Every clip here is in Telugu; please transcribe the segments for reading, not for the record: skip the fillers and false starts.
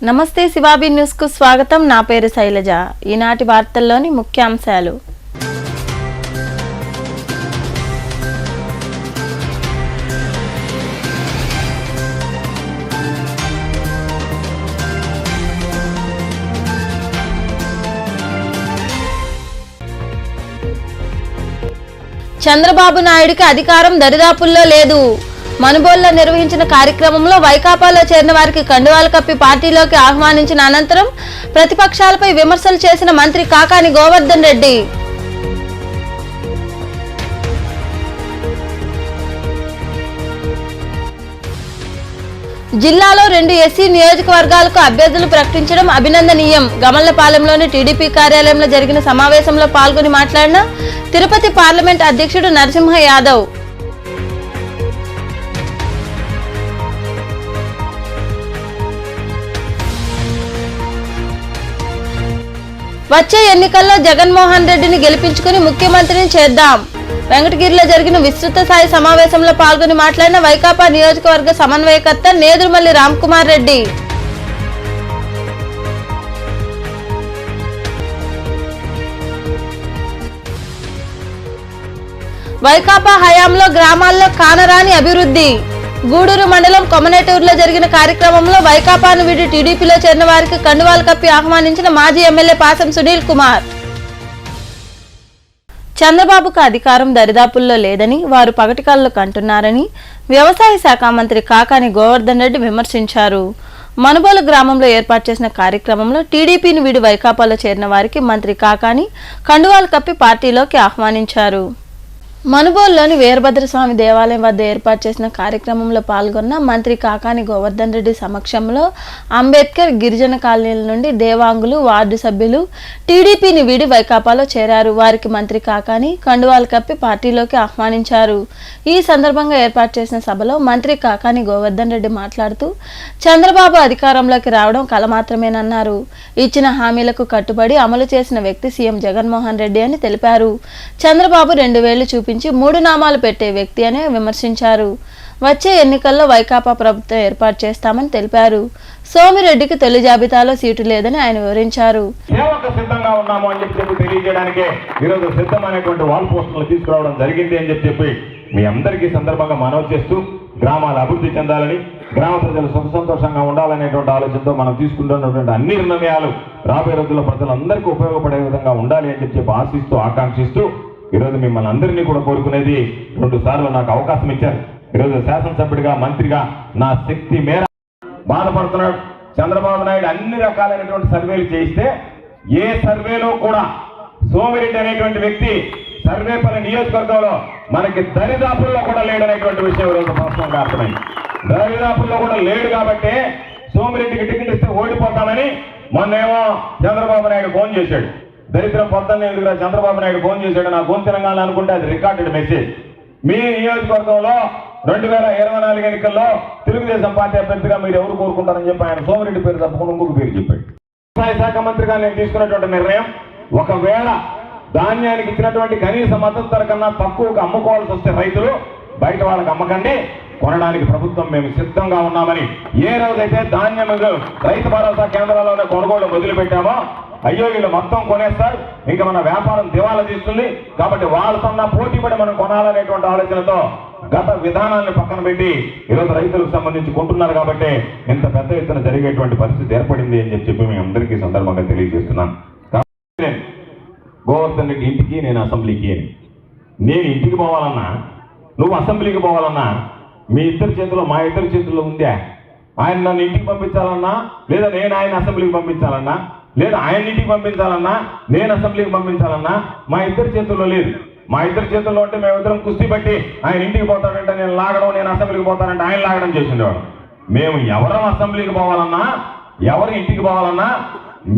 నమస్తే శివాబి న్యూస్ కు స్వాగతం. నా పేరు శైలజ. ఈనాటి వార్తల్లోని ముఖ్యాంశాలు. చంద్రబాబు నాయుడికి అధికారం దరిదాపుల్లో లేదు. మనుబోల్లో నిర్వహించిన కార్యక్రమంలో వైకాపాలో చేరిన వారికి కండువాలు కప్పి పార్టీలోకి ఆహ్వానించిన అనంతరం ప్రతిపక్షాలపై విమర్శలు చేసిన మంత్రి కాకాని గోవర్ధన్ రెడ్డి. జిల్లాలో 2 ఎస్సీ నియోజకవర్గాలకు అభ్యర్థులు ప్రకటించడం అభినందనీయం. గమల్లపాలెంలోని టీడీపీ కార్యాలయంలో జరిగిన సమావేశంలో పాల్గొని మాట్లాడిన తిరుపతి పార్లమెంట్ అధ్యక్షుడు నరసింహ యాదవ్. వచ్చే ఎన్నికల్లో జగన్మోహన్ రెడ్డిని గెలిపించుకుని ముఖ్యమంత్రిని చేద్దాం. వెంకటగిరిలో జరిగిన విస్తృత స్థాయి సమావేశంలో పాల్గొని మాట్లాడిన వైకాపా నియోజకవర్గ సమన్వయకర్త నేదురుమల్లి రామ్కుమార్ రెడ్డి. వైకాపా హయాంలో గ్రామాల్లో కానరాని అభివృద్ధి. గూడూరు మండలం కొమనేటూరులో జరిగిన కార్యక్రమంలో వైకాపాను వీడి టీడీపీలో చేరిన వారికి కండువాలు కప్పి ఆహ్వానించిన మాజీ ఎమ్మెల్యే పాసం సునీల్ కుమార్. చంద్రబాబుకు అధికారం దరిదాపుల్లో లేదని, వారు పగటి కళ్ళు కంటున్నారని వ్యవసాయ శాఖ మంత్రి కాకాని గోవర్ధన్ రెడ్డి విమర్శించారు. మనుబోలు గ్రామంలో ఏర్పాటు చేసిన కార్యక్రమంలో టీడీపీని వీడి వైకాపాలో చేరిన వారికి మంత్రి కాకాని కండువాలు కప్పి పార్టీలోకి ఆహ్వానించారు. మనుబోలులోని వీరభద్రస్వామి దేవాలయం వద్ద ఏర్పాటు చేసిన కార్యక్రమంలో పాల్గొన్న మంత్రి కాకాని గోవర్ధన్ రెడ్డి సమక్షంలో అంబేద్కర్ గిరిజన కాలనీల నుండి దేవాంగులు, వార్డు సభ్యులు టీడీపీని వీడి వైకాపాలో చేరారు. వారికి మంత్రి కాకాని కండువాలు కప్పి పార్టీలోకి ఆహ్వానించారు. ఈ సందర్భంగా ఏర్పాటు చేసిన సభలో మంత్రి కాకాని గోవర్ధన్ రెడ్డి మాట్లాడుతూ చంద్రబాబు అధికారంలోకి రావడం కల మాత్రమేనన్నారు. ఇచ్చిన హామీలకు కట్టుబడి అమలు చేసిన వ్యక్తి సీఎం జగన్మోహన్ రెడ్డి అని తెలిపారు. చంద్రబాబు 2 వేళ్లు చూపించి 3 నామాలు పెట్టే వ్యక్తి అని విమర్శించారు. వచ్చే ఎన్నికల్లో వైకాపా ప్రభుత్వం ఏర్పాటు చేస్తామని తెలిపారు. సోమిరెడ్డికి తొలి జాబితాలో సీటు లేదని ఆయన వివరించారు. సిద్ధంగా ఉన్నాము అని చెప్పి తెలియజేయడానికి ఈరోజు సిద్ధమైనటువంటి వాల్ పోస్టర్లు తీసుకురావడం జరిగింది అని చెప్పి మీ అందరికీ సందర్భంగా మనవి చేస్తూ, గ్రామాల అభివృద్ధి చెందాలని, గ్రామ ప్రజలు సుఖ సంతోషంగా ఉండాలనేటువంటి ఆలోచనతో మనం తీసుకుంటున్నటువంటి అన్ని నిర్ణయాలు రాబోయే రోజుల్లో ప్రజలందరికీ ఉపయోగపడే విధంగా ఉండాలి అని చెప్పి ఆశిస్తూ, ఆకాంక్షిస్తూ ఈరోజు మిమ్మల్ని అందరినీ కూడా కోరుకునేది 2 సార్లు నాకు అవకాశం ఇచ్చారు. ఈరోజు శాసనసభ్యుడిగా, మంత్రిగా నా శక్తి మేర బాధపడుతున్నాడు. చంద్రబాబు నాయుడు అన్ని రకాలైనటువంటి సర్వేలు చేయిస్తే ఏ సర్వేలో కూడా సోమిరెడ్డి అనేటువంటి వ్యక్తి సర్వేపల్లి నియోజకవర్గంలో మనకి దరిదాపుల్లో కూడా లేడనేటువంటి విషయం ఈరోజు వాస్తవంగా అర్థమైంది. దరిదాపుల్లో కూడా లేడు కాబట్టి సోమిరెడ్డికి టికెట్ ఇస్తే ఓడిపోతామని మొన్నేమో చంద్రబాబు నాయుడు ఫోన్ చేశాడు. దరిద్రం పొద్దున్న ఎందుకు చంద్రబాబు నాయుడు ఫోన్ చేశాడు నా గొంతు తెలంగాణ అనుకుంటే అది రికార్డెడ్ మెసేజ్. మీ నియోజకవర్గంలో 2024 ఎన్నికల్లో తెలుగుదేశం పార్టీ అభ్యర్థిగా మీరు ఎవరు కోరుకుంటారని చెప్పి ఆయన సోమిరెడ్డి పేరు తప్పకుండా ఇంకొక పేరు చెప్పాడు. వ్యవసాయ శాఖ మంత్రిగా నేను తీసుకున్నటువంటి నిర్ణయం, ఒకవేళ ధాన్యానికి ఇచ్చినటువంటి కనీస మద్దతు ధర కన్నా తక్కువకు అమ్ముకోవాల్సి వస్తే రైతులు బయట వాళ్ళకి అమ్మకండి, కొనడానికి ప్రభుత్వం మేము సిద్ధంగా ఉన్నామని. ఏ రోజైతే ధాన్యం రైతు భరోసా కేంద్రాల్లోనే కొనుగోలు మొదలుపెట్టామో అయ్యో వీళ్ళు మొత్తం కొనేస్తారు, ఇంకా మన వ్యాపారం దివాలా తీస్తుంది కాబట్టి వాళ్ళతో పోటీ పడి మనం కొనాలనేటువంటి ఆలోచనతో గత విధానాన్ని పక్కన పెట్టి ఈరోజు రైతులకు సంబంధించి కొంటున్నారు కాబట్టి ఇంత పెద్ద ఎత్తున జరిగేటువంటి పరిస్థితి ఏర్పడింది అని చెప్పి మేము అందరికీ సందర్భంగా తెలియజేస్తున్నాను. కాబట్టి గోవర్ధన్ రెడ్డి ఇంటికి, నేను అసెంబ్లీకి అని. నేను ఇంటికి పోవాలన్నా, నువ్వు అసెంబ్లీకి పోవాలన్నా మీ ఇద్దరి చేతిలో, మా ఇద్దరి చేతుల్లో ఉందా? ఆయన నన్ను ఇంటికి పంపించాలన్నా, లేదా నేను ఆయన అసెంబ్లీకి పంపించాలన్నా, లేదా ఆయన ఇంటికి పంపించాలన్నా, నేను అసెంబ్లీకి పంపించాలన్నా మా ఇద్దరి చేతుల్లో లేదు. మా ఇద్దరి చేతుల్లో ఉంటే మేమిద్దరం కుస్తీ పట్టి ఆయన ఇంటికి పోతాడంటే నేను లాగడం, నేను అసెంబ్లీకి పోతానంటే ఆయన లాగడం చేసిండేవాడు. మేము ఎవరం అసెంబ్లీకి పోవాలన్నా, ఎవరి ఇంటికి పోవాలన్నా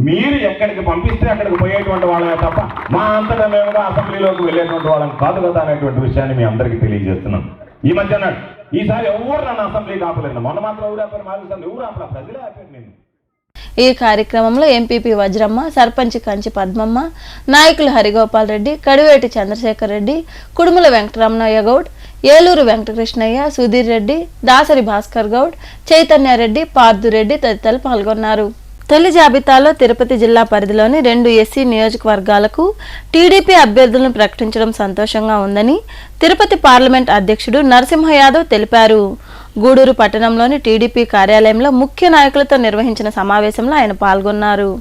మీరు ఎక్కడికి పంపిస్తే అక్కడికి పోయేటువంటి వాళ్ళమే తప్ప మా అంతటా మేముగా అసెంబ్లీలోకి వెళ్ళేటువంటి వాళ్ళని కాదు కదా అనేటువంటి విషయాన్ని మీ అందరికీ తెలియజేస్తున్నాం. ఈ మధ్య అన్నాడు ఈసారి ఎవరు నన్ను అసెంబ్లీకి ఆపలేదు, మొన్న మాత్రం ఎవరు ఆపారు, మాకు ఎవరు ఆపలా, ప్రజలే ఆపారు. నేను ఈ కార్యక్రమంలో ఎంపీపీ వజ్రమ్మ, సర్పంచ్ కంచి పద్మమ్మ, నాయకులు హరిగోపాల్ రెడ్డి, కడివేటి చంద్రశేఖర్ రెడ్డి, కుడుముల వెంకటరమణయ్య గౌడ్, ఏలూరు వెంకటకృష్ణయ్య, సుధీర్ రెడ్డి, దాసరి భాస్కర్ గౌడ్, చైతన్యారెడ్డి, పార్థురెడ్డి తదితరులు పాల్గొన్నారు. తొలి జాబితాలో తిరుపతి జిల్లా పరిధిలోని 2 ఎస్సీ నియోజకవర్గాలకు టీడీపీ అభ్యర్థులను ప్రకటించడం సంతోషంగా ఉందని తిరుపతి పార్లమెంట్ అధ్యక్షుడు నరసింహ యాదవ్ తెలిపారు. గూడూరు పట్టణంలోని టీడీపీ కార్యాలయంలో ముఖ్య నాయకులతో నిర్వహించిన సమావేశంలో ఆయన పాల్గొన్నారు.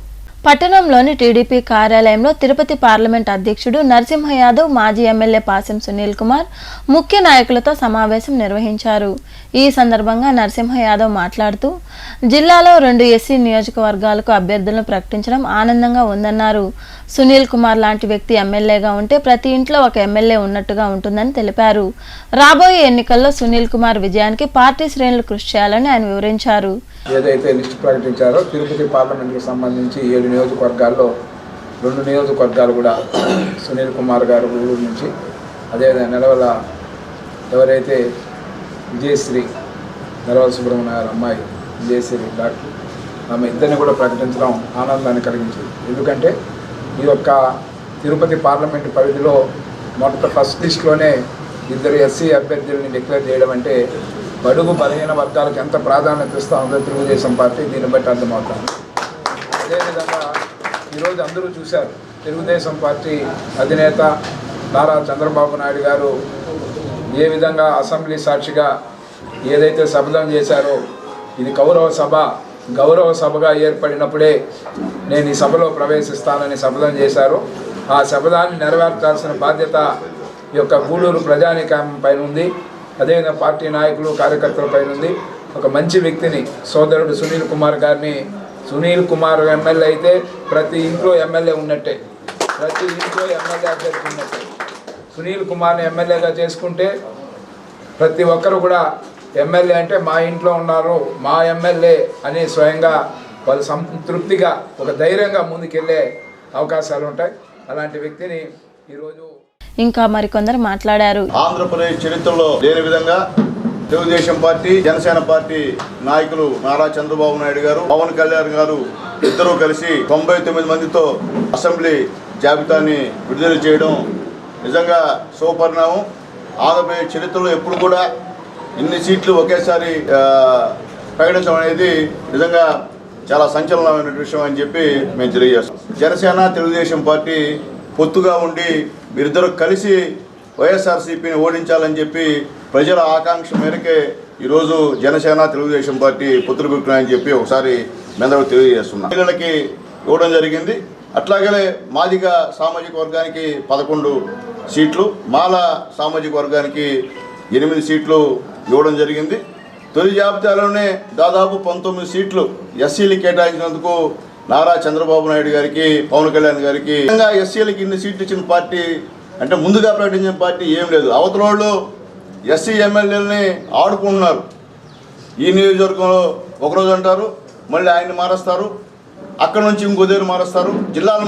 పట్టణంలోని టీడీపీ కార్యాలయంలో తిరుపతి పార్లమెంట్ అధ్యక్షుడు నరసింహ యాదవ్, మాజీ ఎమ్మెల్యే పాసెం సునీల్ కుమార్ ముఖ్య నాయకులతో సమావేశం నిర్వహించారు. ఈ సందర్భంగా నరసింహ యాదవ్ మాట్లాడుతూ జిల్లాలో 2 ఎస్సీ నియోజకవర్గాలకు అభ్యర్థులను ప్రకటించడం ఆనందంగా ఉందన్నారు. సునీల్ కుమార్ లాంటి వ్యక్తి ఎమ్మెల్యేగా ఉంటే ప్రతి ఇంట్లో ఒక ఎమ్మెల్యే ఉన్నట్టుగా ఉంటుందని తెలిపారు. రాబోయే ఎన్నికల్లో సునీల్ కుమార్ విజయానికి పార్టీ శ్రేణులు కృషి చేయాలని ఆయన వివరించారు. ఏదైతే లిస్టు ప్రకటించారో తిరుపతి పార్లమెంట్కి సంబంధించి 7 నియోజకవర్గాల్లో 2 నియోజకవర్గాలు కూడా సునీల్ కుమార్ గారు ఊరు నుంచి, అదేవిధంగా నెలవల ఎవరైతే విజయశ్రీ నెలవల సుబ్రహ్మణ్య గారు అమ్మాయి విజయశ్రీ డాక్టర్, ఆమె ఇద్దరిని కూడా ప్రకటించడం ఆనందాన్ని కలిగించింది. ఎందుకంటే ఈ యొక్క తిరుపతి పార్లమెంటు పరిధిలో ఫస్ట్ లిస్టులోనే 2 ఎస్సీ అభ్యర్థులని డిక్లేర్ చేయడం అంటే బడుగు బలహీన వర్గాలకు ఎంత ప్రాధాన్యత ఇస్తా ఉందో తెలుగుదేశం పార్టీ దీన్ని బట్టి అర్థమవుతుంది. అదేవిధంగా ఈరోజు అందరూ చూశారు, తెలుగుదేశం పార్టీ అధినేత నారా చంద్రబాబు నాయుడు గారు ఏ విధంగా అసెంబ్లీ సాక్షిగా ఏదైతే శపథం చేశారో, ఇది గౌరవ సభగా ఏర్పడినప్పుడే నేను ఈ సభలో ప్రవేశిస్తానని శపథం చేశారు. ఆ శపథాన్ని నెరవేర్చాల్సిన బాధ్యత ఈ యొక్క గూడూరు ప్రజానీకం పైన ఉంది. అదేవిధంగా పార్టీ నాయకులు కార్యకర్తల పైన ఉంది. ఒక మంచి వ్యక్తిని సోదరుడు సునీల్ కుమార్ గారిని, సునీల్ కుమార్ ఎమ్మెల్యే అయితే ప్రతి ఇంట్లో ఎమ్మెల్యే ఉన్నట్టే, ప్రతి ఇంట్లో ఎమ్మెల్యే అభ్యర్థి ఉన్నట్టే. సునీల్ కుమార్ని ఎమ్మెల్యేగా చేసుకుంటే ప్రతి ఒక్కరు కూడా ఎమ్మెల్యే అంటే మా ఇంట్లో ఉన్నారు, మా ఎమ్మెల్యే అని స్వయంగా వాళ్ళు సంతృప్తిగా ఒక ధైర్యంగా ముందుకెళ్లే అవకాశాలు ఉంటాయి. అలాంటి వ్యక్తిని ఈరోజు ఇంకా మరికొందరు మాట్లాడారు. ఆంధ్రప్రదేశ్ చరిత్రలో లేని విధంగా తెలుగుదేశం పార్టీ, జనసేన పార్టీ నాయకులు నారా చంద్రబాబు నాయుడు గారు, పవన్ కళ్యాణ్ గారు ఇద్దరూ కలిసి 99 మందితో అసెంబ్లీ జాబితాని విడుదల చేయడం నిజంగా శుభపరిణామం. ఆంధ్రప్రదేశ్ చరిత్రలో ఎప్పుడు కూడా ఇన్ని సీట్లు ఒకేసారి ప్రకటించడం అనేది నిజంగా చాలా సంచలనమైన విషయం అని చెప్పి మేము తెలియజేస్తాం. జనసేన తెలుగుదేశం పార్టీ పొత్తుగా ఉండి మీరిద్దరూ కలిసి వైఎస్ఆర్సీపీని ఓడించాలని చెప్పి ప్రజల ఆకాంక్ష మేరకే ఈరోజు జనసేన తెలుగుదేశం పార్టీ పొత్తులు పెట్టుకున్నాయని చెప్పి ఒకసారి మేము తెలియజేస్తున్నాం. మహిళలకి ఇవ్వడం జరిగింది. అట్లాగే మాదిగ సామాజిక వర్గానికి 11 సీట్లు, మాల సామాజిక వర్గానికి 8 సీట్లు ఇవ్వడం జరిగింది. తొలి జాబితాలోనే దాదాపు 19 సీట్లు ఎస్సీలు కేటాయించినందుకు నారా చంద్రబాబు నాయుడు గారికి, పవన్ కళ్యాణ్ గారికి ఎస్సీలకి ఇన్ని సీట్లు ఇచ్చిన పార్టీ అంటే ముందుగా ప్రకటించిన పార్టీ ఏం లేదు. అవతల వాళ్ళు ఎస్సీ ఎమ్మెల్యేలని ఆడుకుంటున్నారు. ఈ నియోజకవర్గంలో ఒకరోజు అంటారు, మళ్ళీ ఆయన్ని మారుస్తారు, అక్కడ నుంచి ఇంకో దగ్గర మారుస్తారు, జిల్లాలు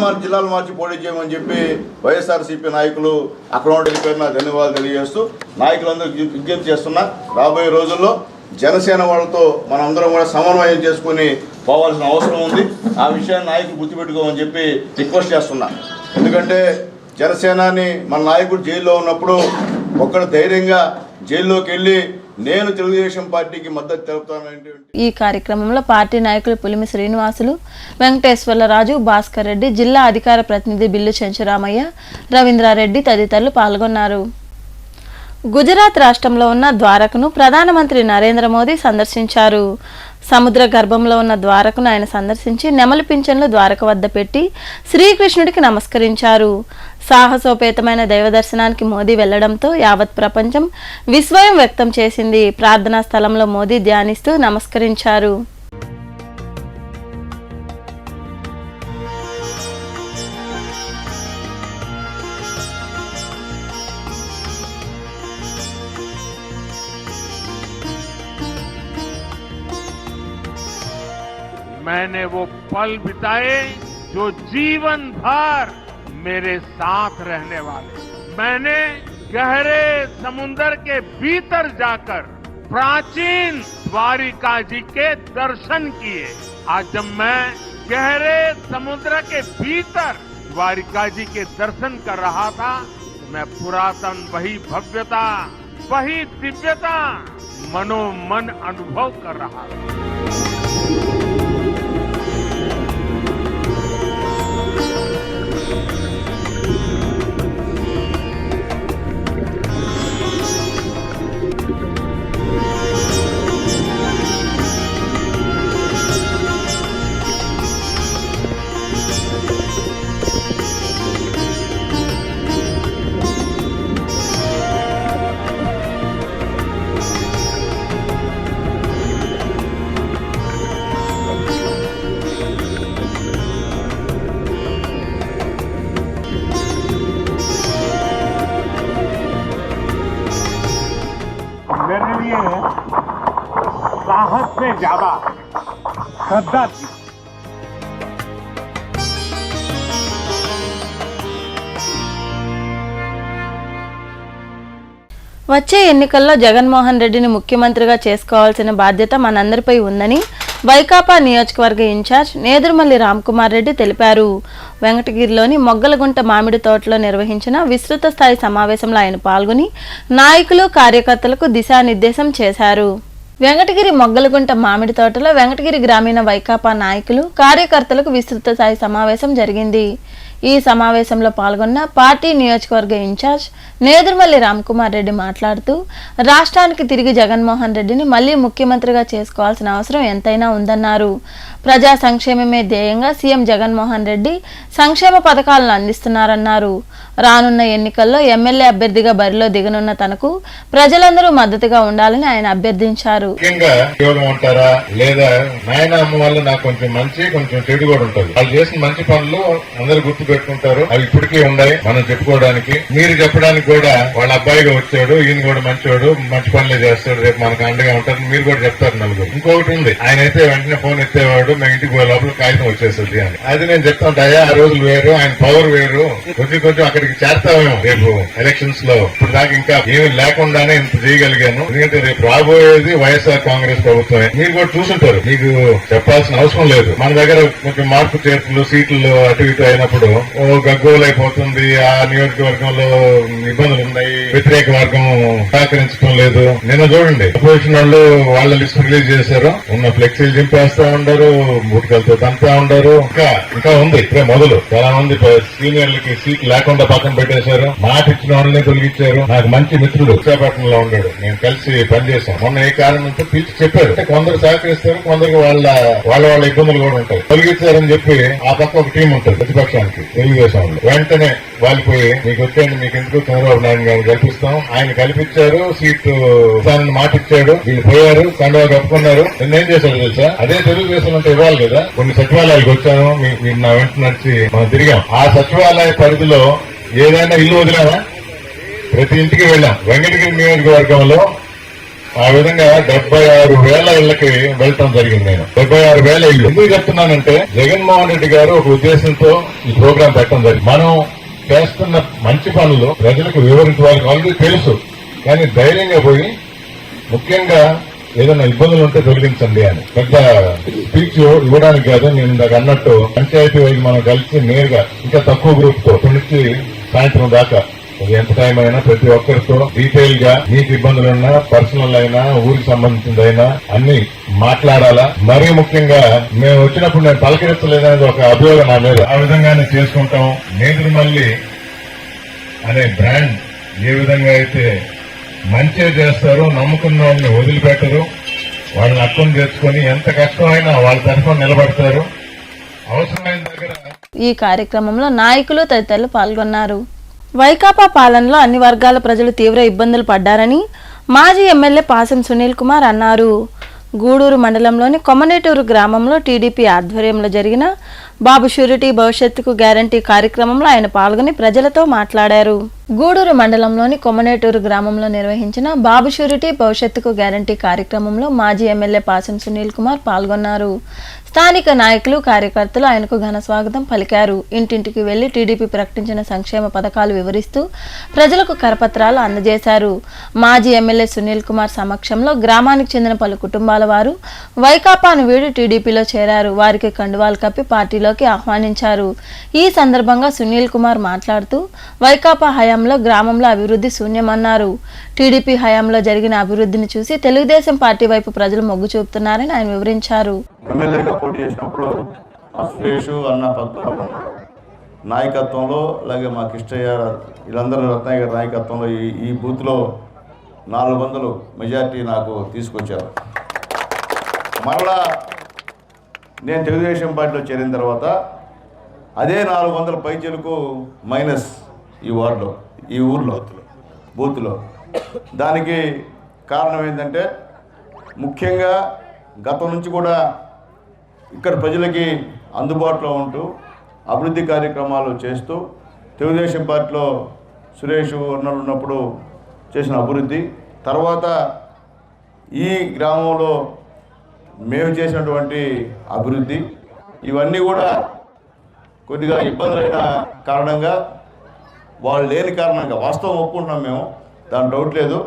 మార్చి పోటీ చేయమని చెప్పి వైఎస్ఆర్సీపీ నాయకులు అక్కడ ఉండే నా ధన్యవాదాలు తెలియజేస్తూ నాయకులందరూ విజ్ఞప్తి చేస్తున్నా, రాబోయే రోజుల్లో జనసేన వాళ్ళతో మనందరం కూడా సమన్వయం చేసుకుని పోవాల్సిన అవసరం ఉంది. ఆ విషయాన్ని నాయకులు గుర్తుపెట్టుకోమని చెప్పి రిక్వెస్ట్ చేస్తున్నా. ఎందుకంటే జనసేనాని మన నాయకుడు జైల్లో ఉన్నప్పుడు ఒక్కడ ధైర్యంగా జైల్లోకి వెళ్ళి నేను తెలుగుదేశం పార్టీకి మద్దతు తెలుపుతానంటే. ఈ కార్యక్రమంలో పార్టీ నాయకులు పులిమి శ్రీనివాసులు, వెంకటేశ్వర్లరాజు, భాస్కర్ రెడ్డి, జిల్లా అధికార ప్రతినిధి బిల్లు చెంచురామయ్య, రవీంద్రారెడ్డి తదితరులు పాల్గొన్నారు. గుజరాత్ రాష్ట్రంలో ఉన్న ద్వారకను ప్రధానమంత్రి నరేంద్ర మోదీ సందర్శించారు. సముద్ర గర్భంలో ఉన్న ద్వారకను ఆయన సందర్శించి నెమలి పింఛన్లు ద్వారక వద్ద పెట్టి శ్రీకృష్ణుడికి నమస్కరించారు. సాహసోపేతమైన దైవ దర్శనానికి మోదీ వెళ్లడంతో యావత్ ప్రపంచం విస్మయం వ్యక్తం చేసింది. ప్రార్థనా స్థలంలో మోదీ ధ్యానిస్తూ నమస్కరించారు. मैंने वो पल बिताए जो जीवन भर मेरे साथ रहने वाले। मैंने गहरे समुद्र के भीतर जाकर प्राचीन द्वारिका जी के दर्शन किए। आज जब मैं गहरे समुद्र के भीतर द्वारिका जी के दर्शन कर रहा था, मैं पुरातन वही भव्यता, वही दिव्यता मनोमन अनुभव कर रहा है। मेरे लिए साहस से ज्यादा श्रद्धा थी। వచ్చే ఎన్నికల్లో జగన్మోహన్ రెడ్డిని ముఖ్యమంత్రిగా చేసుకోవాల్సిన బాధ్యత మనందరిపై ఉందని వైకాపా నియోజకవర్గ ఇన్ఛార్జ్ నేదురుమల్లి రామ్కుమార్ రెడ్డి తెలిపారు. వెంకటగిరిలోని మొగ్గలగుంట మామిడి తోటలో నిర్వహించిన విస్తృత స్థాయి సమావేశంలో ఆయన పాల్గొని నాయకులు కార్యకర్తలకు దిశానిర్దేశం చేశారు. వెంకటగిరి మొగ్గలగుంట మామిడి తోటలో వెంకటగిరి గ్రామీణ వైకాపా నాయకులు కార్యకర్తలకు విస్తృత స్థాయి సమావేశం జరిగింది. ఈ సమావేశంలో పాల్గొన్న పార్టీ నియోజకవర్గ ఇన్ఛార్జ్ నేదురుమల్లి రామ్కుమార్ రెడ్డి మాట్లాడుతూ రాష్ట్రానికి తిరిగి జగన్మోహన్ రెడ్డిని మళ్లీ ముఖ్యమంత్రిగా చేసుకోవాల్సిన అవసరం ఎంతైనా ఉందన్నారు. ప్రజా సంక్షేమమే ధ్యేయంగా సీఎం జగన్మోహన్ రెడ్డి సంక్షేమ పథకాలను అందిస్తున్నారన్నారు. రానున్న ఎన్నికల్లో ఎమ్మెల్యే అభ్యర్థిగా బరిలో దిగనున్న తనకు ప్రజలందరూ మద్దతుగా ఉండాలని ఆయన అభ్యర్థించారు. పెట్టుకుంటారు అవి ఇప్పటికీ ఉన్నాయి మనం చెప్పుకోవడానికి. మీరు చెప్పడానికి కూడా వాళ్ళ అబ్బాయిగా వచ్చాడు, ఈయన కూడా మంచివాడు, మంచి పనులే చేస్తాడు, రేపు మనకు అండగా ఉంటారు మీరు కూడా చెప్తారు నలుగురు. ఇంకొకటి ఉంది, ఆయన అయితే వెంటనే ఫోన్ ఎత్తేవాడు, మేము ఇంటికి పోయే లోపల కాగితం వచ్చేస్తుంది అని. అది నేను చెప్తాంటాయా, ఆ రోజులు వేరు, ఆయన పవర్ వేరు. కొంచెం అక్కడికి చేస్తామేమో రేపు ఎలక్షన్స్ లో. ఇప్పుడు దాకా ఇంకా ఏమి లేకుండానే ఇంత చేయగలిగాను. ఎందుకంటే రేపు రాబోయేది వైఎస్ఆర్ కాంగ్రెస్ ప్రభుత్వమే. మీరు కూడా చూసుంటారు, మీకు చెప్పాల్సిన అవసరం లేదు. మన దగ్గర కొంచెం మార్పు చేర్పులు సీట్లు అటు ఇటు అయినప్పుడు గగ్గోలైపోతుంది, ఆ నియోజకవర్గంలో ఇబ్బందులు ఉన్నాయి, వ్యతిరేక వర్గం సహకరించడం లేదు. నిన్న చూడండి అపోజిషన్ వాళ్ళు వాళ్ళ లిస్ట్ రిలీజ్ చేశారు, ఉన్న ఫ్లెక్సీలు దింపేస్తా ఉండరు, బూట్కలతో తంతా ఉండరు. ఇంకా ఉంది ఇప్పుడే మొదలు. చాలా మంది సీనియర్లకి సీట్ లేకుండా పక్కన పెట్టేశారు, మాట ఇచ్చిన వాళ్ళని తొలగించారు. నాకు మంచి మిత్రుడు విశాఖపట్నంలో ఉన్నాడు, నేను కలిసి పనిచేశాం. మొన్న ఏ కారణంతో పిలిచి చెప్పారు, కొందరు సహకరిస్తారు, కొందరికి వాళ్ళ ఇబ్బందులు కూడా ఉంటాయి. తొలగించారని చెప్పి ఆ పక్క ఒక టీం ఉంటుంది ప్రతిపక్షానికి తెలుగుదేశంలో. వెంటనే వాలిపోయి మీకు వచ్చేయండి, మీకు ఎందుకు చంద్రబాబు నాయుడు గారిని కల్పిస్తాం. ఆయన కల్పించారు, సీటు మాట ఇచ్చాడు, వీళ్ళు పోయారు, కండువా కప్పుకున్నారు. నిన్నేం చేశాడు తెలుసా, అదే తెలుగుదేశం అంటే ఇవ్వాలి కదా. కొన్ని సచివాలయాలకు వచ్చాను, మీరు నా వెంట నడిచి మనం తిరిగాం. ఆ సచివాలయ పరిధిలో ఏదైనా ఇల్లు వదిలేనా? ప్రతి ఇంటికి వెళ్ళాం. వెంకటగిరి నియోజకవర్గంలో ఆ విధంగా 76,000 ఇళ్లకి వెళ్ళటం జరిగింది. నేను 76,000 ఇళ్లు ఎందుకు చెప్తున్నానంటే, జగన్మోహన్ రెడ్డి గారు ఒక ఉద్దేశంతో ఈ ప్రోగ్రాం పెట్టడం జరిగింది. మనం చేస్తున్న మంచి పనులు ప్రజలకు వివరించడానికి ఆల్రెడీ తెలుసు, కానీ ధైర్యంగా పోయి ముఖ్యంగా ఏదైనా ఇబ్బందులు ఉంటే తొలగించండి అని పెద్ద స్పీచ్ ఇవ్వడానికి కాదు. నేను ఇందాక అన్నట్టు పంచాయతీ వైపు మనం కలిసి నేరుగా ఇంకా తక్కువ గ్రూప్ తో నుంచి సాయంత్రం దాకా ఎంత టైం అయినా ప్రతి ఒక్కరితో డీటెయిల్ గా మీకు ఇబ్బందులున్నా, పర్సనల్ అయినా, ఊరికి సంబంధించిందైనా అన్ని మాట్లాడాలా. మరీ ముఖ్యంగా మేము వచ్చినప్పుడు నేను పలకరించలేదనేది ఒక అభియోగం నా మీద. ఆ విధంగానే చేసుకుంటాం. నేదురుమల్లి అనే బ్రాండ్ ఏ విధంగా అయితే మంచి చేస్తారో, నమ్ముకున్న వాళ్ళని వదిలిపెట్టరు, వాళ్ళని అర్థం చేసుకుని ఎంత కష్టమైనా వాళ్ళ తరఫున నిలబడతారు. అవసరమైన దగ్గర. ఈ కార్యక్రమంలో నాయకులు తదితరులు పాల్గొన్నారు. వైకాపా పాలనలో అన్ని వర్గాల ప్రజలు తీవ్ర ఇబ్బందులు పడ్డారని మాజీ ఎమ్మెల్యే పాసం సునీల్ కుమార్ అన్నారు. గూడూరు మండలంలోని కొమ్మనేటూరు గ్రామంలో టీడీపీ ఆధ్వర్యంలో జరిగిన బాబు షూరిటీ భవిష్యత్తుకు గ్యారంటీ కార్యక్రమంలో ఆయన పాల్గొని ప్రజలతో మాట్లాడారు. గూడూరు మండలంలోని కొమ్మనేటూరు గ్రామంలో నిర్వహించిన బాబు షూరిటీ భవిష్యత్తుకు గ్యారంటీ కార్యక్రమంలో మాజీ ఎమ్మెల్యే పాసం సునీల్ కుమార్ పాల్గొన్నారు. స్థానిక నాయకులు, కార్యకర్తలు ఆయనకు ఘన స్వాగతం పలికారు. ఇంటింటికి వెళ్లి టీడీపీ ప్రకటించిన సంక్షేమ పథకాలు వివరిస్తూ ప్రజలకు కరపత్రాలు అందజేశారు. మాజీ ఎమ్మెల్యే సునీల్ కుమార్ సమక్షంలో గ్రామానికి చెందిన పలు కుటుంబాల వారు వైకాపాను వీడి టీడీపీలో చేరారు. వారికి కండువాలు కప్పి పార్టీలో పార్టీలోకి ఆహ్వానించారు. ఈ సందర్భంగా సునీల్ కుమార్ మాట్లాడుతూ వైకాపా హయాంలో గ్రామంలో అభివృద్ధి శూన్యమన్నారు. టీడీపీ హయాంలో జరిగిన అభివృద్ధిని చూసి తెలుగుదేశం పార్టీ వైపు ప్రజలు మొగ్గు చూపుతున్నారని ఆయన వివరించారు. నాయకత్వంలో అలాగే మా కిష్టయ్య వీళ్ళందరూ రత్నయ్య గారి నాయకత్వంలో ఈ బూత్లో 400 మెజార్టీ నాకు తీసుకొచ్చారు. మరలా నేను తెలుగుదేశం పార్టీలో చేరిన తర్వాత అదే 400 పైచలకు మైనస్ ఈ వార్డులో, ఈ ఊర్లో బూత్లో. దానికి కారణం ఏంటంటే ముఖ్యంగా గతం నుంచి కూడా ఇక్కడ ప్రజలకి అందుబాటులో ఉంటూ అభివృద్ధి కార్యక్రమాలు చేస్తూ తెలుగుదేశం పార్టీలో సురేష్ ఉన్నప్పుడు చేసిన అభివృద్ధి, తర్వాత ఈ గ్రామంలో మేము చేసినటువంటి అభివృద్ధి, ఇవన్నీ కూడా కొద్దిగా ఇబ్బందులైన కారణంగా వాళ్ళు లేని కారణంగా వాస్తవం ఒప్పుకుంటున్నాం మేము, దాని డౌట్ లేదు.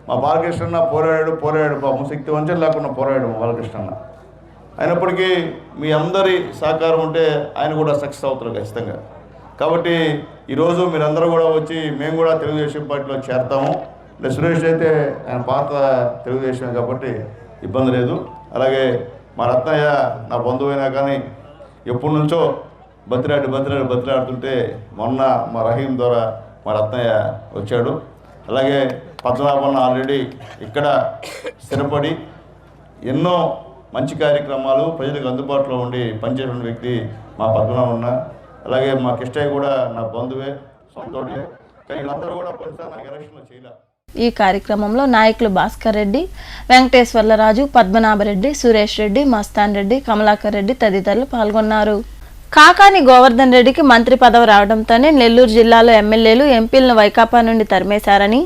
మా బాలకృష్ణ పోరాడాడు పాపం శక్తి వంచన లేకుండా పోరాడాడు మా బాలకృష్ణ. అయినప్పటికీ మీ అందరి సహకారం ఉంటే ఆయన కూడా సక్సెస్ అవుతారు ఖచ్చితంగా. కాబట్టి ఈరోజు మీరందరూ కూడా వచ్చి మేము కూడా తెలుగుదేశం పార్టీలో చేరతాము. సురేష్ అయితే ఆయన పాత తెలుగుదేశం కాబట్టి ఇబ్బంది లేదు. అలాగే మా రత్నయ్య నా బంధువైనా కానీ ఎప్పటి నుంచో బతిరాడుతుంటే మొన్న మా రహీం ద్వారా మా రత్నయ్య వచ్చాడు. అలాగే పద్మనాభన్న ఆల్రెడీ ఇక్కడ స్థిరపడి ఎన్నో మంచి కార్యక్రమాలు ప్రజలకు అందుబాటులో ఉండి పనిచేసిన వ్యక్తి మా పద్మనాభన్న. అలాగే మా కిష్టయ్య కూడా నా బంధువే, సొంతోడే. కానీ వీళ్ళందరూ కూడా కొన్నిసార్లు నాకు ఎలక్షన్లో చేయలే. ఈ కార్యక్రమంలో నాయకులు భాస్కర్ రెడ్డి, వెంకటేశ్వర్లరాజు, పద్మనాభరెడ్డి, సురేష్ రెడ్డి, మస్తాన్ రెడ్డి, కమలాకర్ రెడ్డి తదితరులు పాల్గొన్నారు. కాకాని గోవర్ధన్ రెడ్డికి మంత్రి పదవి రావడంతోనే నెల్లూరు జిల్లాలో ఎమ్మెల్యేలు, ఎంపీలను వైకాపా నుండి తరిమేశారని,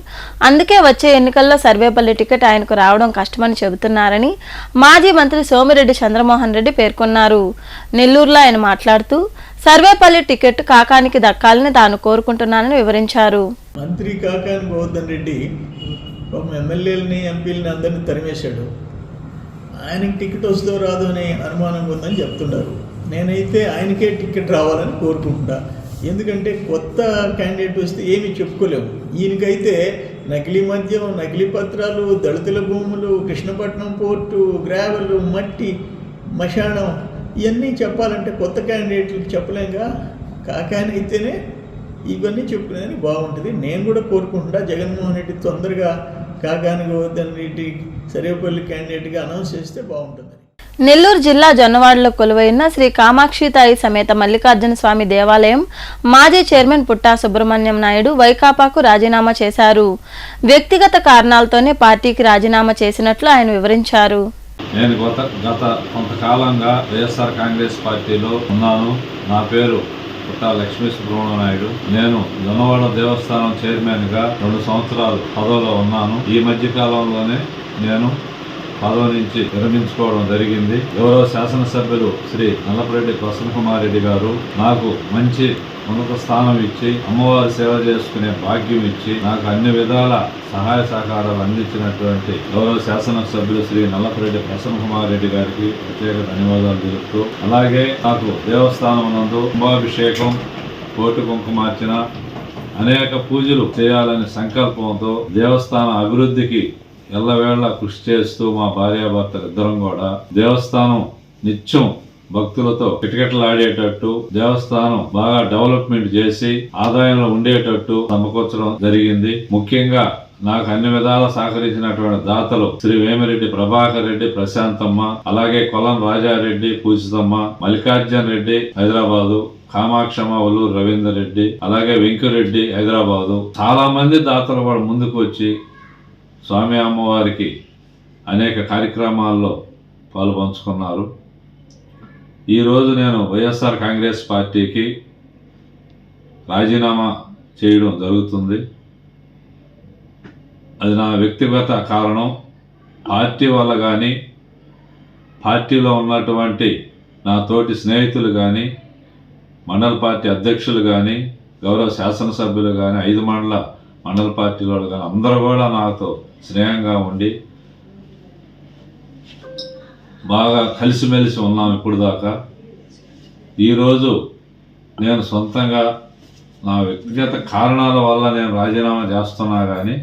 అందుకే వచ్చే ఎన్నికల్లో సర్వేపల్లి టికెట్ ఆయనకు రావడం కష్టమని చెబుతున్నారని మాజీ మంత్రి సోమిరెడ్డి చంద్రమోహన్ రెడ్డి పేర్కొన్నారు. నెల్లూరులో ఆయన మాట్లాడుతూ సర్వేపల్లి టికెట్ కాకానికి దక్కాలని తాను కోరుకుంటున్నానని వివరించారు. మంత్రి కాకాని గోవర్ధన్ రెడ్డి ఎమ్మెల్యేలని, ఎంపీలని అందరినీ తరిమేశాడు. ఆయనకి టికెట్ వస్తుందో రాదో అనే అనుమానం ఉందని చెప్తున్నారు. నేనైతే ఆయనకే టికెట్ రావాలని కోరుకుంటున్నా. ఎందుకంటే కొత్త క్యాండిడేట్ వస్తే ఏమీ చెప్పుకోలేము. ఈయనకైతే నకిలీ మద్యం, నకిలీ పత్రాలు, దళితుల భూములు, కృష్ణపట్నం పోర్టు, గ్రావెల్, మట్టి, మశానం ఇవన్నీ చెప్పాలంటే కొత్త క్యాండిడేట్లకు చెప్పలేంగా. కాకాని అయితేనే ఇవన్నీ చెప్పుకునేది బాగుంటుంది. నేను కూడా కోరుకుంటున్నా జగన్మోహన్ రెడ్డి తొందరగా కాకాని గోవర్ధన్ రెడ్డి సర్వేపల్లి క్యాండిడేట్గా అనౌన్స్ చేస్తే బాగుంటుంది. నెల్లూరు జిల్లా జొన్నవాడలో కొలువైన శ్రీ కామాక్షితాయి సమేత మల్లికార్జున స్వామి దేవాలయం మాజీ చైర్మన్ పుట్టా సుబ్రహ్మణ్యం నాయుడు వైకాపాకు రాజీనామా చేశారు. వ్యక్తిగత కారణాలతోనే పార్టీకి రాజీనామా చేసినట్లు ఆయన వివరించారు. నేను గత కొంతకాలంగా వైఎస్ఆర్ కాంగ్రెస్ పార్టీలో ఉన్నాను. నా పేరు పుట్టా లక్ష్మీ సుబ్రహ్మణ్యం నాయుడు. నేను జొన్నవాడ దేవస్థానం చైర్మన్గా 2 సంవత్సరాలు పదవిలో ఉన్నాను. ఈ మధ్య కాలంలోనే నేను పదవి నుంచి విరమించుకోవడం జరిగింది. గౌరవ శాసనసభ్యులు శ్రీ నల్లపురెడ్డి ప్రసన్న కుమార్ రెడ్డి గారు నాకు మంచి ఉన్నత స్థానం ఇచ్చి, అమ్మవారి సేవ చేసుకునే భాగ్యం ఇచ్చి, నాకు అన్ని విధాల సహాయ సహకారాలు అందించినటువంటి గౌరవ శాసనసభ్యులు శ్రీ నల్లపురెడ్డి ప్రసన్న కుమార్ రెడ్డి గారికి ప్రత్యేక ధన్యవాదాలు తెలుపుతూ, అలాగే నాకు దేవస్థానం నందు కుంభాభిషేకం, కోటి కుంకుమార్చన, అనేక పూజలు చేయాలనే సంకల్పంతో దేవస్థాన అభివృద్ధికి ఎల్లవేళ కృషి చేస్తూ మా భార్యాభర్తలు ఇద్దరం కూడా దేవస్థానం నిత్యం భక్తులతో కిటకిటలాడేటట్టు, దేవస్థానం బాగా డెవలప్మెంట్ చేసి ఆదాయంలో ఉండేటట్టు సమకూర్చడం జరిగింది. ముఖ్యంగా నాకు అన్ని విధాలా సహకరించినటువంటి దాతలు శ్రీ వేమిరెడ్డి ప్రభాకర్ రెడ్డి, ప్రశాంతమ్మ, అలాగే కొలం రాజారెడ్డి, పూజితమ్మ, మల్లికార్జున రెడ్డి హైదరాబాదు, కామాక్షమ్మ ఒల్లూరు రవీందర్ రెడ్డి, అలాగే వెంకరెడ్డి హైదరాబాదు, చాలా మంది దాతలు కూడా ముందుకు వచ్చి స్వామి అమ్మవారికి అనేక కార్యక్రమాల్లో పాల్పంచుకున్నారు. ఈరోజు నేను వైఎస్ఆర్ కాంగ్రెస్ పార్టీకి రాజీనామా చేయడం జరుగుతుంది. అది నా వ్యక్తిగత కారణం. పార్టీ వల్ల కానీ, పార్టీలో ఉన్నటువంటి నా తోటి స్నేహితులు కానీ, మండల పార్టీ అధ్యక్షులు కానీ, గౌరవ శాసనసభ్యులు కానీ, 5 మండల పార్టీలో కానీ అందరూ కూడా నాతో స్నేహంగా ఉండి బాగా కలిసిమెలిసి ఉన్నాం ఇప్పుడు దాకా. ఈరోజు నేను సొంతంగా నా వ్యక్తిగత కారణాల వల్ల నేను రాజీనామా చేస్తున్నా కానీ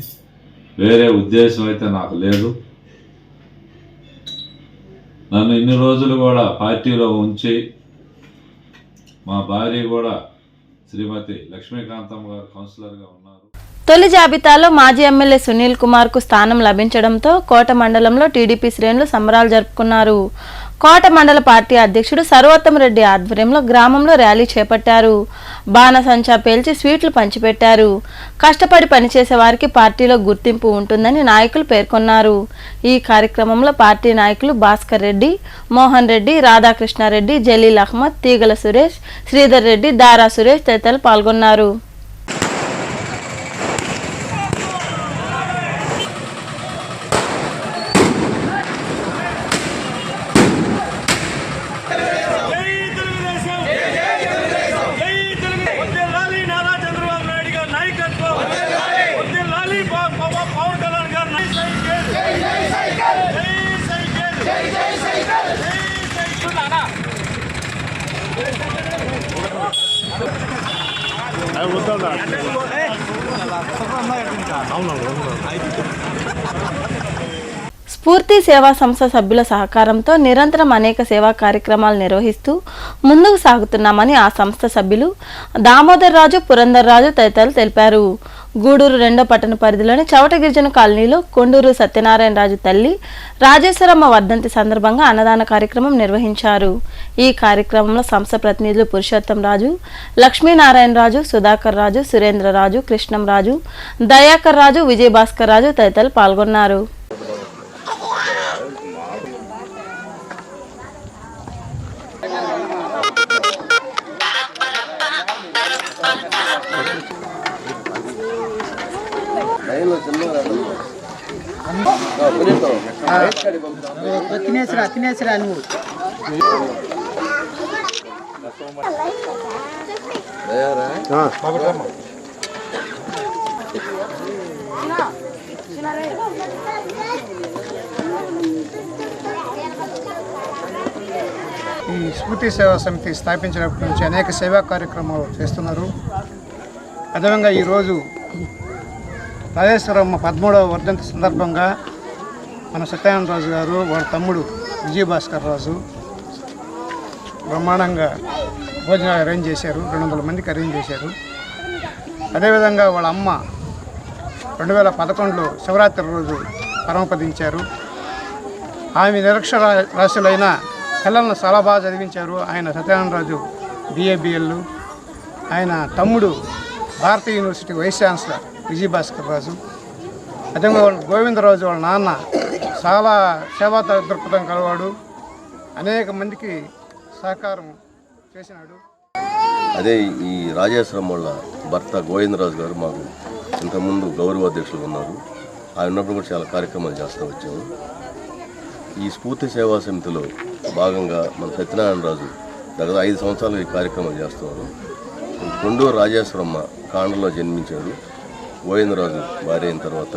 వేరే ఉద్దేశం అయితే నాకు లేదు. నన్ను ఇన్ని రోజులు కూడా పార్టీలో ఉంచి మా భార్య కూడా శ్రీమతి లక్ష్మీకాంతమ్మ గారు కౌన్సిలర్గా ఉన్నారు. తొలి జాబితాలో మాజీ ఎమ్మెల్యే సునీల్ కుమార్ కు స్థానం లభించడంతో కోట మండలంలో టీడీపీ శ్రేణులు సంబరాలు జరుపుకున్నారు. కోట మండల పార్టీ అధ్యక్షుడు సర్వోత్తమ రెడ్డి ఆధ్వర్యంలో గ్రామంలో ర్యాలీ చేపట్టారు. బాణసంచా పేల్చి స్వీట్లు పంచిపెట్టారు. కష్టపడి పనిచేసే వారికి పార్టీలో గుర్తింపు ఉంటుందని నాయకులు పేర్కొన్నారు. ఈ కార్యక్రమంలో పార్టీ నాయకులు భాస్కర్ రెడ్డి, మోహన్ రెడ్డి, రాధాకృష్ణారెడ్డి, జలీల్ అహ్మద్, తీగల సురేష్, శ్రీధర్ రెడ్డి, దారా సురేష్ తదితరులు పాల్గొన్నారు. స్ఫూర్తి సేవా సంస్థ సభ్యుల సహకారంతో నిరంతరం అనేక సేవా కార్యక్రమాలు నిర్వహిస్తూ ముందుకు సాగుతున్నామని ఆ సంస్థ సభ్యులు దామోదర్ రాజు, పురందర్ రాజు తదితరులు తెలిపారు. గూడూరు 2వ పట్టణ పరిధిలోని చవట గిరిజన కాలనీలో కొండూరు సత్యనారాయణ రాజు తల్లి రాజేశ్వరమ్మ వర్ధంతి సందర్భంగా అన్నదాన కార్యక్రమం నిర్వహించారు. ఈ కార్యక్రమంలో సంస్థ ప్రతినిధులు పురుషోత్తం రాజు, లక్ష్మీనారాయణ రాజు, సుధాకర్ రాజు, సురేంద్ర రాజు, కృష్ణం రాజు, దయాకర్ రాజు, విజయభాస్కర్ రాజు తదితరులు పాల్గొన్నారు. తినేసిరా నువ్వు ఈ స్ఫూర్తి సేవా సమితి స్థాపించినప్పటి నుంచి అనేక సేవా కార్యక్రమాలు చేస్తున్నారు. అదేవిధంగా ఈరోజు రాజేశ్వరమ్మ 13వ వర్ధంతి సందర్భంగా మన సత్యనారాయణ రాజు గారు, వాళ్ళ తమ్ముడు విజయభాస్కర్ రాజు బ్రహ్మాండంగా భోజనాలు అరేంజ్ చేశారు. 200 మందికి అరేంజ్ చేశారు. అదేవిధంగా వాళ్ళ అమ్మ 2011లో శివరాత్రి రోజు పరమపదించారు. ఆమె నిరక్షరాస్యులైన పిల్లలను చాలా బాగా చదివించారు. ఆయన సత్యనారాయణ రాజు BA-BL, ఆయన తమ్ముడు భారతీయ యూనివర్సిటీ వైస్ ఛాన్సలర్ విజయభాస్కర్ రాజు. అదేవిధంగా గోవిందరాజు వాళ్ళ నాన్న చాలా సేవా దృక్పథం కలవాడు, అనేక మందికి సహకారం చేసినాడు. అదే ఈ రాజేశ్వరం వాళ్ళ భర్త గోవిందరాజు గారు మాకు ఇంతకుముందు గౌరవ అధ్యక్షులు ఉన్నారు. ఆయన ఉన్నప్పుడు కూడా చాలా కార్యక్రమాలు చేస్తూ వచ్చాము. ఈ స్ఫూర్తి సేవా సమితిలో భాగంగా మన సత్యనారాయణ రాజు దగ్గర 5 సంవత్సరాలు ఈ కార్యక్రమాలు చేస్తున్నారు. కొండూరు రాజేశ్వరమ్మ కాండలో జన్మించారు. గోవిందరాజు భార్య అయిన తర్వాత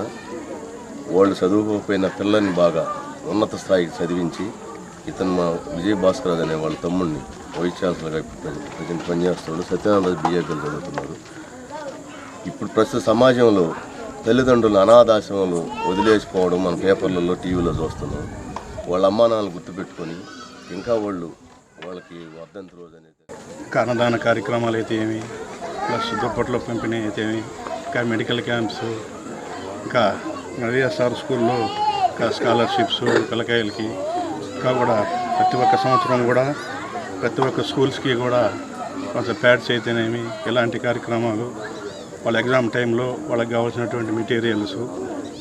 వాళ్ళు చదువుకోకపోయిన పిల్లల్ని బాగా ఉన్నత స్థాయికి చదివించి ఇతను మా విజయభాస్కర్ రాజు అనే వాళ్ళ తమ్ముడిని వైస్ ఛాన్సలర్గా ప్రజెంట్ పనిచేస్తున్నాడు. సత్యనారాయణ రాజు BA-BL చదువుతున్నారు. ఇప్పుడు ప్రస్తుత సమాజంలో తల్లిదండ్రులు అనాథాశ్రమాలు వదిలేసిపోవడం మన పేపర్లలో, టీవీలో చూస్తున్నాం. వాళ్ళ అమ్మా నాన్నలు గుర్తుపెట్టుకొని ఇంకా వాళ్ళకి వర్ధంతి రోజు అనేది అన్నదాన కార్యక్రమాలు అయితే ఏమి, ప్లస్ దుప్పట్లో పంపిణీ అయితే ఏమి, ఇంకా మెడికల్ క్యాంప్స్, ఇంకా వైఎస్ఆర్ స్కూల్లో ఇంకా స్కాలర్షిప్స్ పిల్లకాయలకి, ఇంకా కూడా ప్రతి ఒక్క సంవత్సరం కూడా ప్రతి ఒక్క స్కూల్స్కి కూడా కొంచెం ప్యాడ్స్ అయితేనేమి, ఇలాంటి కార్యక్రమాలు వాళ్ళ ఎగ్జామ్ టైంలో వాళ్ళకి కావాల్సినటువంటి మెటీరియల్స్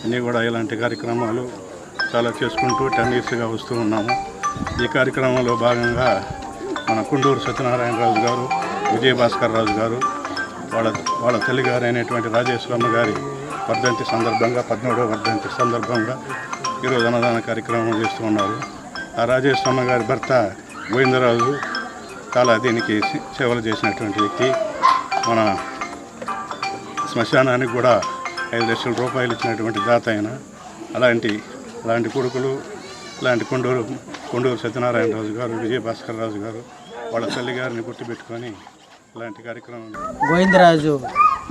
అన్నీ కూడా ఇలాంటి కార్యక్రమాలు చాలా చేసుకుంటూ 10 yearsగా వస్తూ ఉన్నాము. ఈ కార్యక్రమంలో భాగంగా మన కొండూరు సత్యనారాయణ రాజు గారు, విజయభాస్కర్ రాజు గారు వాళ్ళ తల్లిగారు అయినటువంటి రాజేశ్వరమ్మ గారి వర్ధంతి సందర్భంగా 13వ వర్ధంతి సందర్భంగా ఈరోజు అన్నదాన కార్యక్రమం చేస్తూ ఉన్నారు. ఆ రాజేశ్వరమ్మ గారి భర్త గోవిందరాజు చాలా దీనికి సేవలు చేసినటువంటి వ్యక్తి. మన శ్మశానానికి కూడా 5 లక్షల రూపాయలు ఇచ్చినటువంటి దాత ఆయన. అలాంటి కొడుకులు, ఇలాంటి కొండూరు సత్యనారాయణ రాజు గారు, విజయభాస్కర్ రాజు గారు వాళ్ళ తల్లిగారిని గుర్తుపెట్టుకొని ఇలాంటి కార్యక్రమం. గోవిందరాజు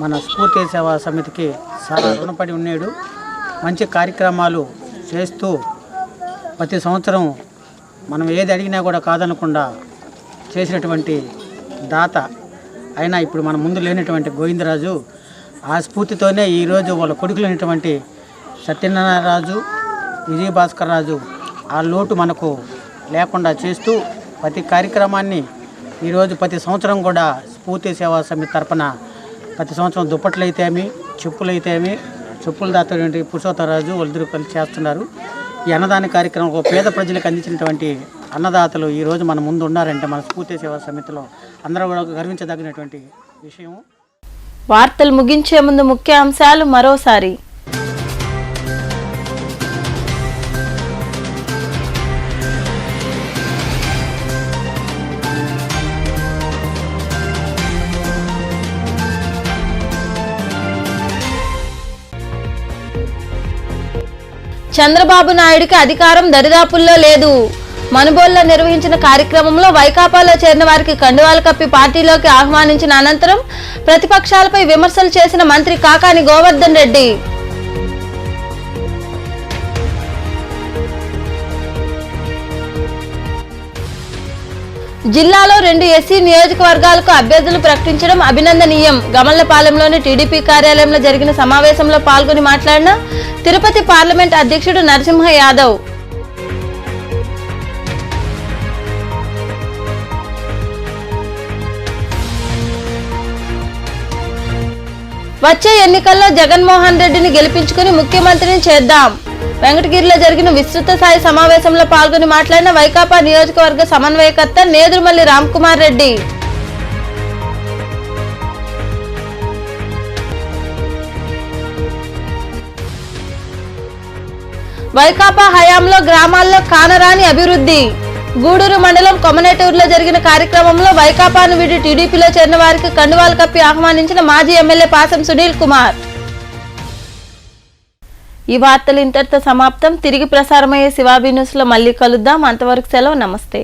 మన స్ఫూర్తి సేవా సమితికి చాలా రుణపడి ఉన్నాడు. మంచి కార్యక్రమాలు చేస్తూ ప్రతి సంవత్సరం మనం ఏది అడిగినా కూడా కాదనకుండా చేసినటువంటి దాత అయినా ఇప్పుడు మన ముందు లేనటువంటి గోవిందరాజు ఆ స్ఫూర్తితోనే ఈరోజు వాళ్ళ కొడుకులైనటువంటి సత్యనారాయణ రాజు, విజయభాస్కర్ రాజు ఆ లోటు మనకు లేకుండా చేస్తూ ప్రతి కార్యక్రమాన్ని ఈరోజు ప్రతి సంవత్సరం కూడా స్ఫూర్తి సేవా సమితి తరపున ప్రతి సంవత్సరం దుప్పట్లు అయితేమి, చెప్పులు అయితేమి, చెప్పులు దాతటువంటి పురుషోత్తరాజు వాళ్ళిద్దరూ కలిసి చేస్తున్నారు. ఈ అన్నదాన కార్యక్రమం పేద ప్రజలకు అందించినటువంటి అన్నదాతలు ఈరోజు మన ముందు ఉన్నారంటే మన స్ఫూర్తి సేవా సమితిలో అందరూ కూడా గర్వించదగినటువంటి విషయం. వార్తలు ముగించే ముందు ముఖ్య అంశాలు మరోసారి. చంద్రబాబు నాయుడికి అధికారం దరిదాపుల్లో లేదు. మనుబోల్లో నిర్వహించిన కార్యక్రమంలో వైకాపాలో చేరిన వారికి కండువాలు కప్పి పార్టీలోకి ఆహ్వానించిన అనంతరం ప్రతిపక్షాలపై విమర్శలు చేసిన మంత్రి కాకాని గోవర్ధన్ రెడ్డి. జిల్లాలో 2 ఎస్సీ నియోజకవర్గాలకు అభ్యర్థులు ప్రకటించడం అభినందనీయం. గమల్లపాలెంలోని టీడీపీ కార్యాలయంలో జరిగిన సమావేశంలో పాల్గొని మాట్లాడిన తిరుపతి పార్లమెంట్ అధ్యక్షుడు నరసింహ యాదవ్. వచ్చే ఎన్నికల్లో జగన్మోహన్ రెడ్డిని గెలిపించుకుని ముఖ్యమంత్రిని చేద్దాం. వెంకటగిరిలో జరిగిన విస్తృత స్థాయి సమావేశంలో పాల్గొని మాట్లాడిన వైకాపా నియోజకవర్గ సమన్వయకర్త నేదురుమల్లి రామ్కుమార్ రెడ్డి. వైకాపా హయాంలో గ్రామాల్లో కానరాని అభివృద్ధి. గూడూరు మండలం కొమనేటూరులో జరిగిన కార్యక్రమంలో వైకాపాను వీడి టీడీపీలో చేరిన వారికి కండువాలు కప్పి ఆహ్వానించిన మాజీ ఎమ్మెల్యే పాసం సునీల్ కుమార్. ఈ వార్తలు ఇంతటితో సమాప్తం. తిరిగి ప్రసారమయ్యే శివాబీ న్యూస్ లో మళ్ళీ కలుద్దాం. అంతవరకు సెలవు. నమస్తే.